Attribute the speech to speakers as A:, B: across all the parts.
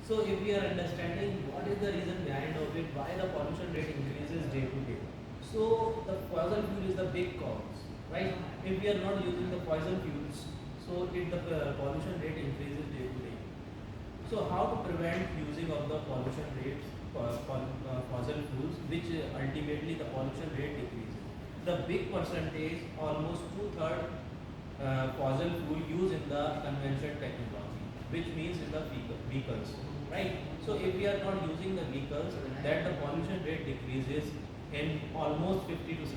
A: So if we are understanding what is the reason behind of it, why the pollution rate increases day to day. So the fossil fuel is the big cause, right? If we are not using the fossil fuels, so the pollution rate increases day to day. So how to prevent using of the pollution rates fossil fuels, which ultimately the pollution rate decreases. The big percentage, almost two-third fossil fuel used in the conventional technology, which means in the vehicles, right? So if we are not using the vehicles, then the pollution rate decreases in almost 50 to 60%.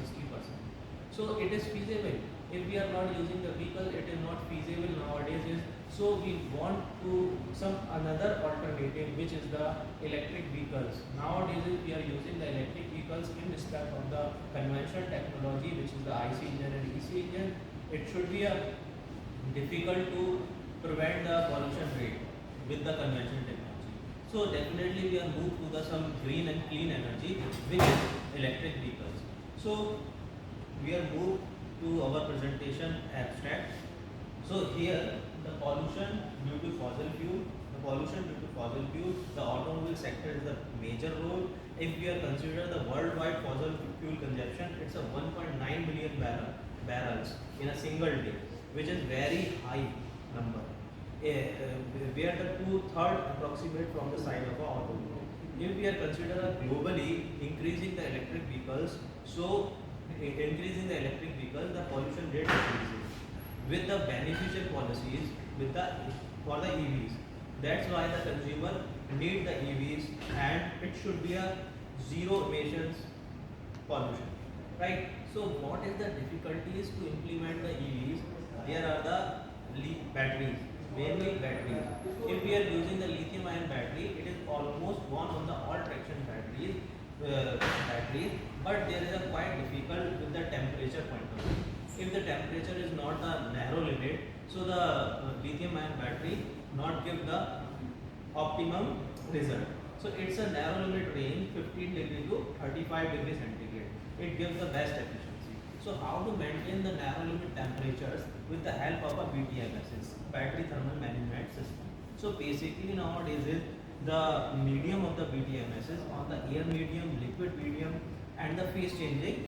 A: So it is feasible. If we are not using the vehicle, it is not feasible nowadays. So we want to some another alternative, which is the electric vehicles. Nowadays we are using the electric vehicles in respect of the conventional technology, which is the IC engine and EC engine. It should be a difficult to prevent the pollution rate with the conventional technology. So definitely we are moved to the some green and clean energy, which is electric vehicles. So we are moved to our presentation abstract. So here the pollution due to fossil fuel, the automobile sector is the major role. If we are consider the worldwide fossil fuel consumption, it's a 1.9 billion barrels in a single day, which is very high number. Where the two-third approximate from the side of a automobile. If we are consider globally increasing the electric vehicles, so increasing the electric vehicles, the pollution rate increases with the beneficial policies with the for the EVs. That's why the consumer need the EVs, and it should be a zero emissions pollution, right? So what is the difficulties to implement the EVs? There are the batteries, mainly batteries. If we are using the lithium ion battery, it is almost one of the all traction batteries, but there is a quite difficult with the temperature point of view. If the temperature is not a narrow limit, so the lithium ion battery not give the optimum result. So it's a narrow limit range 15 degree to 35 degree centigrade. It gives the best efficiency. So how to maintain the narrow limit temperatures with the help of a BTMSs, battery thermal management system. So basically nowadays is the medium of the BTMSs on the air medium, liquid medium, and the phase changing